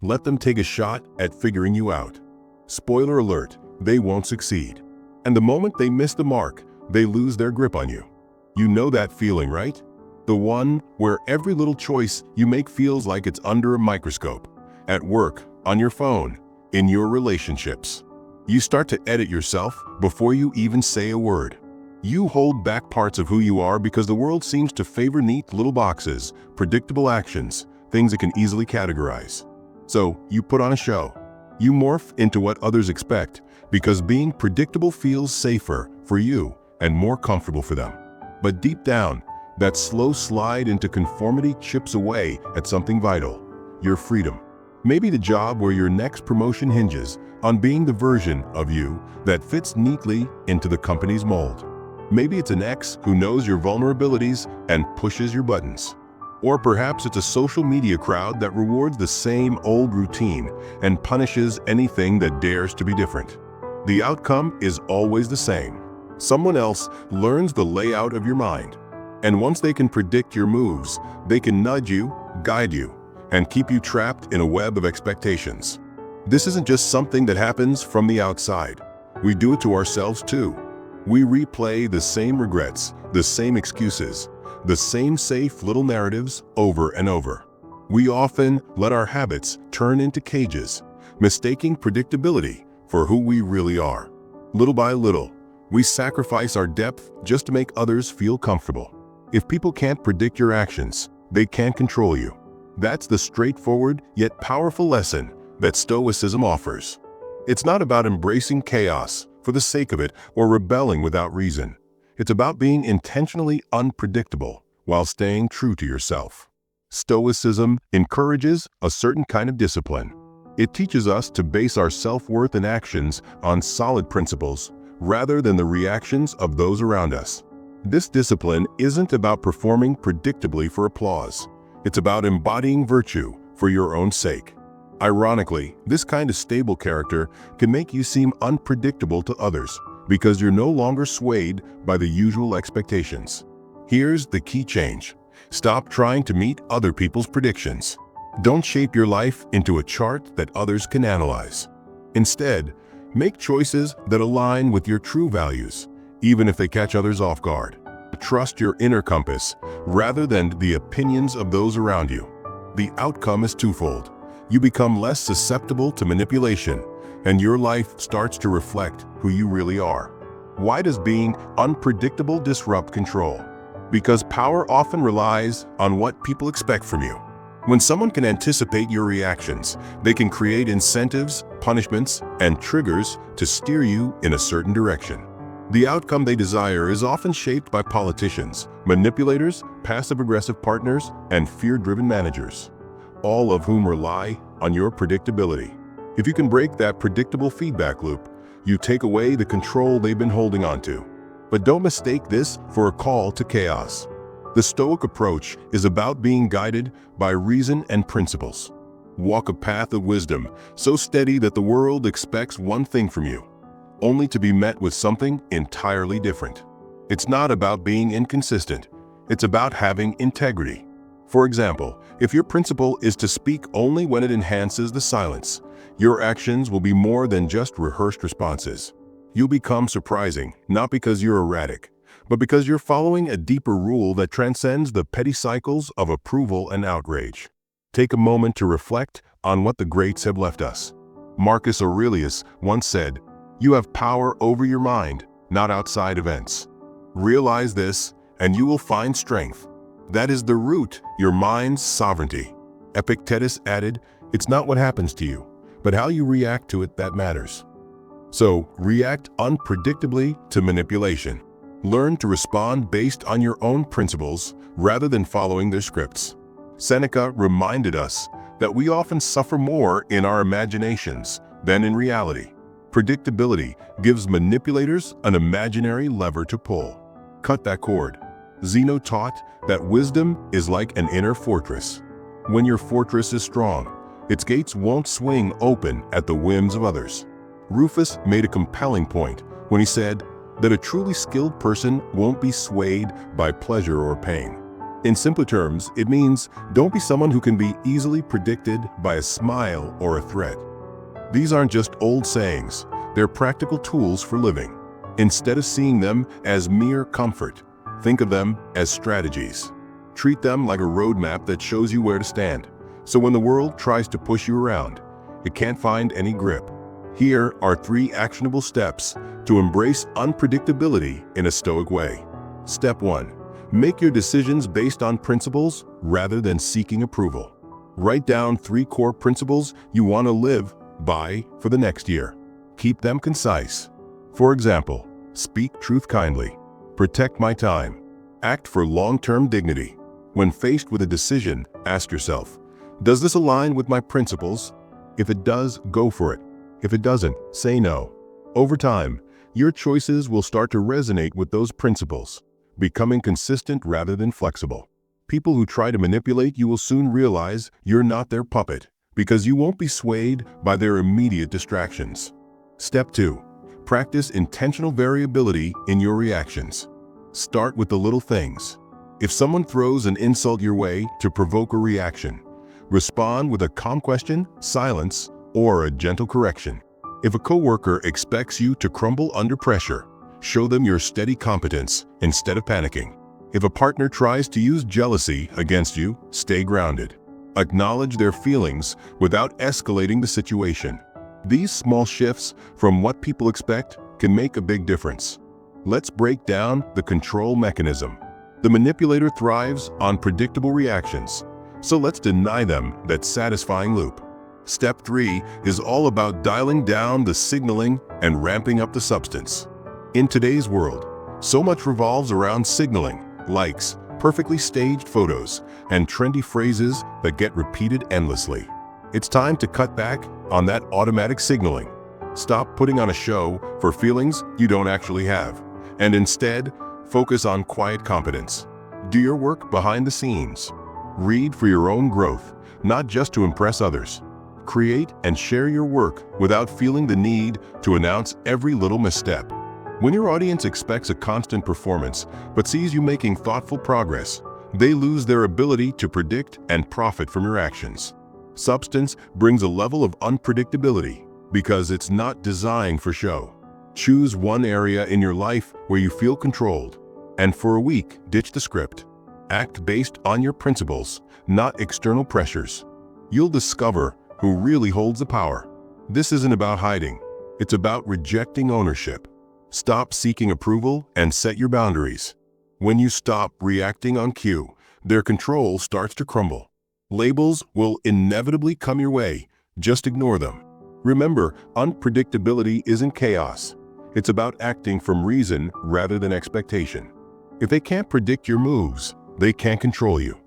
Let them take a shot at figuring you out. Spoiler alert, they won't succeed. And the moment they miss the mark, they lose their grip on you. You know that feeling, right? The one where every little choice you make feels like it's under a microscope. At work, on your phone, in your relationships. You start to edit yourself before you even say a word. You hold back parts of who you are because the world seems to favor neat little boxes, predictable actions, things it can easily categorize. So you put on a show. You morph into what others expect because being predictable feels safer for you and more comfortable for them. But deep down, that slow slide into conformity chips away at something vital: your freedom. Maybe the job where your next promotion hinges on being the version of you that fits neatly into the company's mold. Maybe it's an ex who knows your vulnerabilities and pushes your buttons. Or perhaps it's a social media crowd that rewards the same old routine and punishes anything that dares to be different. The outcome is always the same. Someone else learns the layout of your mind. And once they can predict your moves, they can nudge you, guide you, and keep you trapped in a web of expectations. This isn't just something that happens from the outside. We do it to ourselves too. We replay the same regrets, the same excuses, the same safe little narratives over and over. We often let our habits turn into cages, mistaking predictability for who we really are. Little by little, we sacrifice our depth just to make others feel comfortable. If people can't predict your actions, they can't control you. That's the straightforward yet powerful lesson that Stoicism offers. It's not about embracing chaos for the sake of it or rebelling without reason. It's about being intentionally unpredictable while staying true to yourself. Stoicism encourages a certain kind of discipline. It teaches us to base our self-worth and actions on solid principles rather than the reactions of those around us. This discipline isn't about performing predictably for applause. It's about embodying virtue for your own sake. Ironically, this kind of stable character can make you seem unpredictable to others because you're no longer swayed by the usual expectations. Here's the key change. Stop trying to meet other people's predictions. Don't shape your life into a chart that others can analyze. Instead, make choices that align with your true values, even if they catch others off guard. Trust your inner compass rather than the opinions of those around you. The outcome is twofold. You become less susceptible to manipulation, and your life starts to reflect who you really are. Why does being unpredictable disrupt control? Because power often relies on what people expect from you. When someone can anticipate your reactions, they can create incentives, punishments, and triggers to steer you in a certain direction. The outcome they desire is often shaped by politicians, manipulators, passive-aggressive partners, and fear-driven managers, all of whom rely on your predictability. If you can break that predictable feedback loop, you take away the control they've been holding onto. But don't mistake this for a call to chaos. The Stoic approach is about being guided by reason and principles. Walk a path of wisdom so steady that the world expects one thing from you, only to be met with something entirely different. It's not about being inconsistent. It's about having integrity. For example, if your principle is to speak only when it enhances the silence, your actions will be more than just rehearsed responses. You'll become surprising, not because you're erratic, but because you're following a deeper rule that transcends the petty cycles of approval and outrage. Take a moment to reflect on what the greats have left us. Marcus Aurelius once said, "You have power over your mind, not outside events." Realize this, and you will find strength. That is the root, your mind's sovereignty. Epictetus added, "It's not what happens to you, but how you react to it that matters." So, react unpredictably to manipulation. Learn to respond based on your own principles rather than following their scripts. Seneca reminded us that we often suffer more in our imaginations than in reality. Predictability gives manipulators an imaginary lever to pull. Cut that cord. Zeno taught that wisdom is like an inner fortress. When your fortress is strong, its gates won't swing open at the whims of others. Rufus made a compelling point when he said that a truly skilled person won't be swayed by pleasure or pain. In simpler terms, it means don't be someone who can be easily predicted by a smile or a threat. These aren't just old sayings, they're practical tools for living. Instead of seeing them as mere comfort, think of them as strategies. Treat them like a roadmap that shows you where to stand. So when the world tries to push you around, it can't find any grip. Here are 3 actionable steps to embrace unpredictability in a Stoic way. Step 1. Make your decisions based on principles rather than seeking approval. Write down 3 core principles you want to live by for the next year. Keep them concise. For example, speak truth kindly, protect my time, act for long-term dignity. When faced with a decision, ask yourself, does this align with my principles? If it does, go for it. If it doesn't, say no. Over time, your choices will start to resonate with those principles, becoming consistent rather than flexible. People who try to manipulate you will soon realize you're not their puppet, because you won't be swayed by their immediate distractions. Step 2. Practice intentional variability in your reactions. Start with the little things. If someone throws an insult your way to provoke a reaction, respond with a calm question, silence, or a gentle correction. If a coworker expects you to crumble under pressure, show them your steady competence instead of panicking. If a partner tries to use jealousy against you, stay grounded. Acknowledge their feelings without escalating the situation. These small shifts from what people expect can make a big difference. Let's break down the control mechanism. The manipulator thrives on predictable reactions, so let's deny them that satisfying loop. Step 3 is all about dialing down the signaling and ramping up the substance. In today's world, so much revolves around signaling, likes, perfectly staged photos, and trendy phrases that get repeated endlessly. It's time to cut back on that automatic signaling. Stop putting on a show for feelings you don't actually have, and instead, focus on quiet competence. Do your work behind the scenes. Read for your own growth, not just to impress others. Create and share your work without feeling the need to announce every little misstep. When your audience expects a constant performance but sees you making thoughtful progress, they lose their ability to predict and profit from your actions. Substance brings a level of unpredictability because it's not designed for show. Choose one area in your life where you feel controlled, and for a week, ditch the script. Act based on your principles, not external pressures. You'll discover who really holds the power. This isn't about hiding. It's about rejecting ownership. Stop seeking approval and set your boundaries. When you stop reacting on cue, their control starts to crumble. Labels will inevitably come your way. Just ignore them. Remember, unpredictability isn't chaos. It's about acting from reason rather than expectation. If they can't predict your moves, they can't control you.